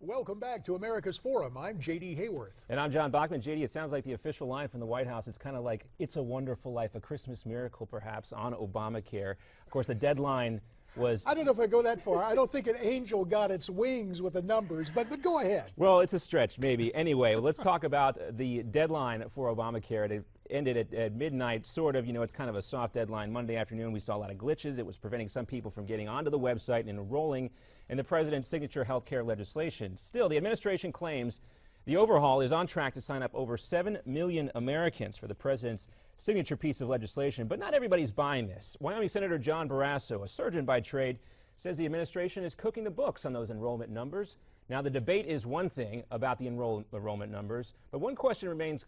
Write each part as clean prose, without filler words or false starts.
Welcome back to America's Forum. I'm J.D. Hayworth. And I'm John Bachman. J.D., it sounds like the official line from the White House. It's kind of like It's a Wonderful Life, a Christmas miracle, perhaps, on Obamacare. Of course, the deadline was... I don't know if I go that far. I don't think an angel got its wings with the numbers, but go ahead. Well, it's a stretch, maybe. Anyway, let's talk about the deadline for Obamacare. It ended at midnight, sort of. You know, it's kind of a soft deadline. Monday afternoon, we saw a lot of glitches. It was preventing some people from getting onto the website and enrolling in the president's signature health care legislation. Still, the administration claims the overhaul is on track to sign up over 7 million Americans for the president's signature piece of legislation. But not everybody's buying this. Wyoming Senator John Barrasso, a surgeon by trade, says the administration is cooking the books on those enrollment numbers. Now, the debate is one thing about the enrollment numbers, but one question remains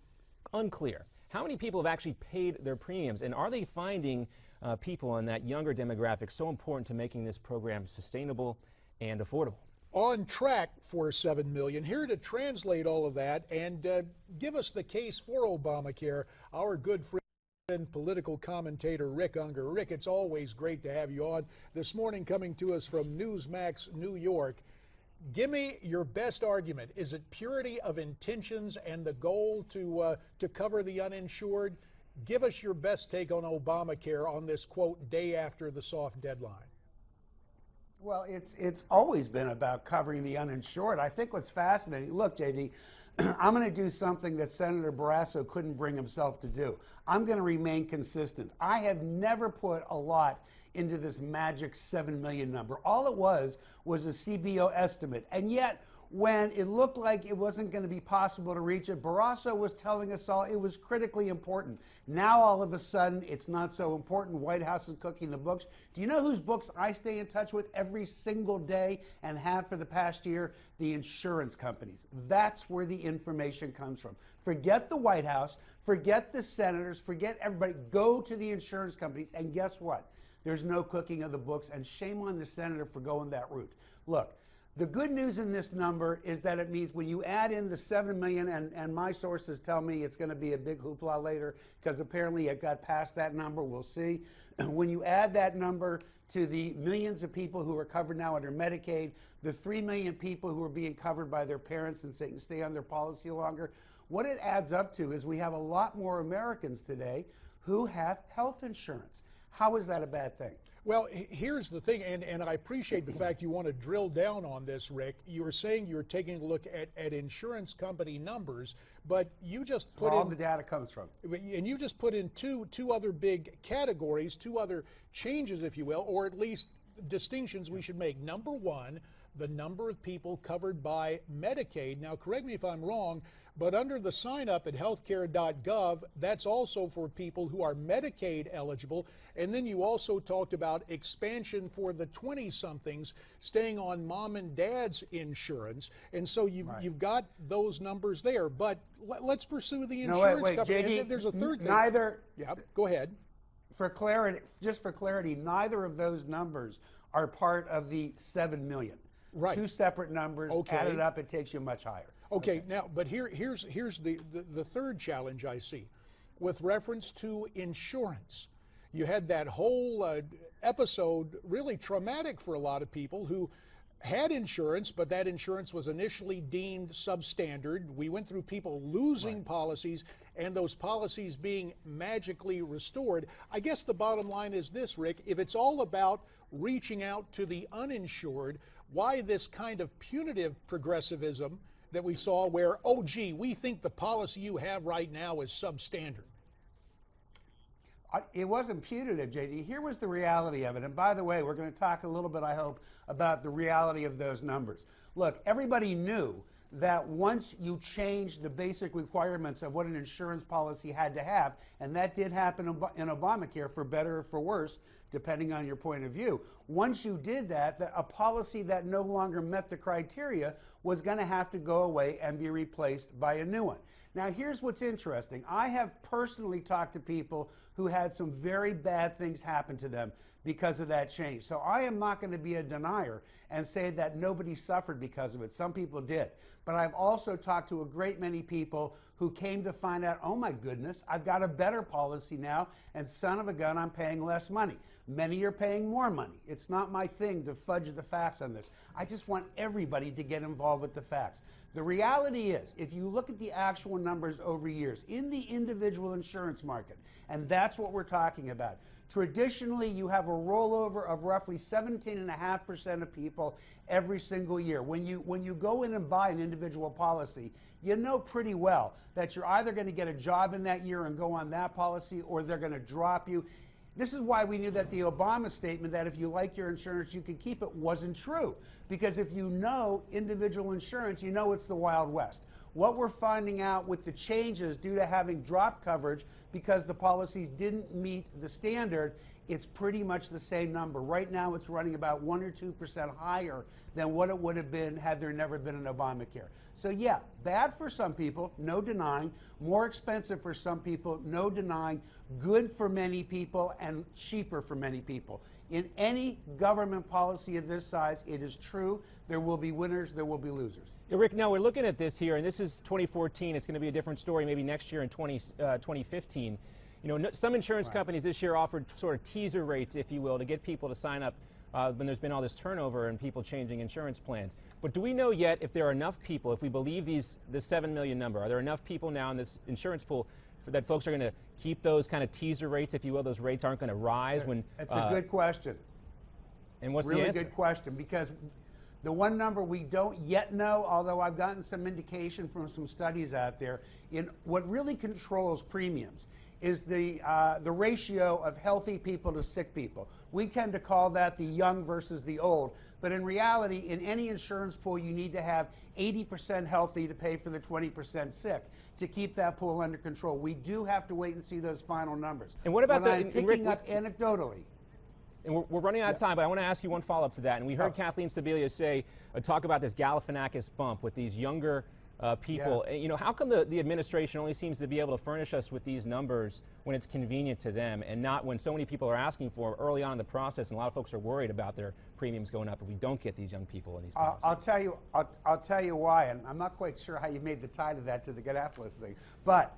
unclear. How many people have actually paid their premiums, and are they finding people in that younger demographic so important to making this program sustainable and affordable? On track for 7 million. Here to translate all of that and give us the case for Obamacare, our good friend, political commentator Rick Ungar. Rick, it's always great to have you on. This morning, coming to us from Newsmax, New York. Give me your best argument. Is it purity of intentions and the goal to cover the uninsured? Give us your best take on Obamacare on this, quote, day after the soft deadline. Well, it's always been about covering the uninsured. I think what's fascinating, look, JD, I'm going to do something that Senator Barrasso couldn't bring himself to do. I'm going to remain consistent. I have never put a lot into this magic 7 million number. All it was a CBO estimate. And yet, when it looked like it wasn't going to be possible to reach it, Barrasso was telling us all it was critically important. Now, all of a sudden, it's not so important. White House is cooking the books. Do you know whose books I stay in touch with every single day and have for the past year? The insurance companies. That's where the information comes from. Forget the White House, forget the senators, forget everybody. Go to the insurance companies, and guess what? There's no cooking of the books, and shame on the senator for going that route. Look, the good news in this number is that it means when you add in the 7 million, and my sources tell me it's going to be a big hoopla later because apparently it got past that number. We'll see. When you add that number to the millions of people who are covered now under Medicaid, the 3 million people who are being covered by their parents and stay on their policy longer, what it adds up to is we have a lot more Americans today who have health insurance. How is that a bad thing? Well, here's the thing, and I appreciate the fact you want to drill down on this, Rick. You were saying you were taking a look at insurance company numbers, but you just put all the data comes from. And you just put in two other big categories, two other changes, if you will, or at least distinctions we should make. Number one, the number of people covered by Medicaid. Now, correct me if I'm wrong, but under the sign up at healthcare.gov, that's also for people who are Medicaid eligible. And then you also talked about expansion for the 20-somethings staying on mom and dad's insurance. And so you've got those numbers there. But let's pursue the insurance company. JD, and there's a third thing. Neither. Yeah, go ahead. For clarity, just for clarity, neither of those numbers are part of the 7 million. Right. Two separate numbers. Okay. Added up, it takes you much higher. Okay, now, but here's the third challenge I see with reference to insurance. You had that whole episode, really traumatic for a lot of people who had insurance, but that insurance was initially deemed substandard. We went through people losing policies and those policies being magically restored. I guess the bottom line is this, Rick, if it's all about reaching out to the uninsured, why this kind of punitive progressivism that we saw where, oh, gee, we think the policy you have right now is substandard? It wasn't punitive, JD. Here was the reality of it. And by the way, we're going to talk a little bit, I hope, about the reality of those numbers. Look, everybody knew that once you changed the basic requirements of what an insurance policy had to have, and that did happen in Obamacare for better or for worse, depending on your point of view. Once you did that, a policy that no longer met the criteria was going to have to go away and be replaced by a new one. Now, here's what's interesting. I have personally talked to people who had some very bad things happen to them because of that change. So I am not going to be a denier and say that nobody suffered because of it. Some people did. But I've also talked to a great many people who came to find out, oh my goodness, I've got a better policy now, and son of a gun, I'm paying less money. Many are paying more money. It's not my thing to fudge the facts on this. I just want everybody to get involved with the facts. The reality is, if you look at the actual numbers over years in the individual insurance market, and that's what we're talking about, traditionally you have a rollover of roughly 17.5% of people every single year. When you go in and buy an individual policy, you know pretty well that you're either going to get a job in that year and go on that policy, or they're going to drop you. This is why we knew that the Obama statement that if you like your insurance, you can keep it wasn't true. Because if you know individual insurance, you know it's the Wild West. What we're finding out with the changes due to having drop coverage because the policies didn't meet the standard, it's pretty much the same number. Right now it's running about 1 or 2% higher than what it would have been had there never been an Obamacare. So yeah, bad for some people, no denying, more expensive for some people, no denying, good for many people and cheaper for many people. In any government policy of this size, it is true, there will be winners, there will be losers. Yeah, Rick, now we're looking at this here, and this is 2014. It's going to be a different story maybe next year in 2015. You know, some insurance companies this year offered sort of teaser rates, if you will, to get people to sign up when there's been all this turnover and people changing insurance plans. But do we know yet if there are enough people, if we believe the 7 million number, are there enough people now in this insurance pool that folks are going to keep those kind of teaser rates, if you will? Those rates aren't going to rise when... That's a good question. And what's really the answer? Good question, because the one number we don't yet know, although I've gotten some indication from some studies out there, in what really controls premiums is the ratio of healthy people to sick people. We tend to call that the young versus the old, but in reality, in any insurance pool, you need to have 80% healthy to pay for the 20% sick to keep that pool under control. We do have to wait and see those final numbers. And what about I'm picking up anecdotally? And we're running out of time, but I want to ask you one follow-up to that. And we heard Kathleen Sebelius say, talk about this Galifianakis bump with these younger people. You know, how come the administration only seems to be able to furnish us with these numbers when it's convenient to them, and not when so many people are asking for early on in the process, and a lot of folks are worried about their premiums going up if we don't get these young people in these policies? I'll tell you why, and I'm not quite sure how you made the tie to that, to the Gadapoulos thing, but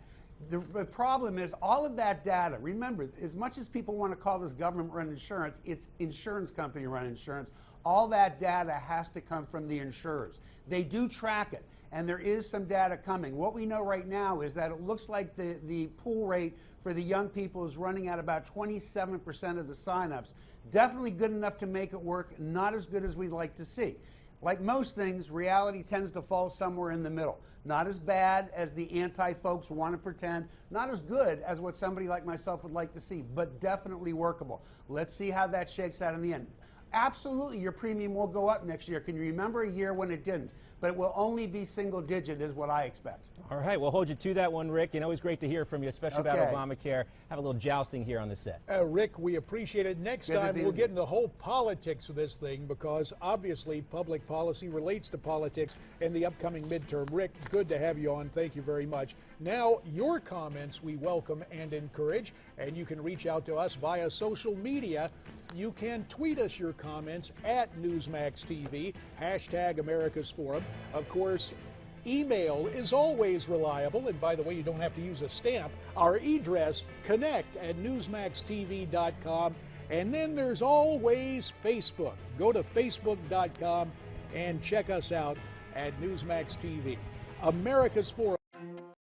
the problem is all of that data. Remember, as much as people want to call this government-run insurance, it's insurance company-run insurance. All that data has to come from the insurers. They do track it, and there is some data coming. What we know right now is that it looks like the pool rate for the young people is running at about 27% of the signups. Definitely good enough to make it work, not as good as we'd like to see. Like most things, reality tends to fall somewhere in the middle. Not as bad as the anti-folks want to pretend, not as good as what somebody like myself would like to see, but definitely workable. Let's see how that shakes out in the end. Absolutely, your premium will go up next year. Can you remember a year when it didn't? But it will only be single digit is what I expect. All right, we'll hold you to that one, Rick. And always great to hear from you, especially about Obamacare. Have a little jousting here on the set. Rick, we appreciate it. Next time we'll get into the whole politics of this thing, because obviously public policy relates to politics and the upcoming midterm. Rick, good to have you on. Thank you very much. Now, your comments we welcome and encourage, and you can reach out to us via social media. You can tweet us your comments at Newsmax TV, hashtag America's Forum. Of course, email is always reliable, and by the way, you don't have to use a stamp. Our address, connect@newsmaxtv.com. And then there's always Facebook. Go to facebook.com and check us out at Newsmax TV. America's Forum.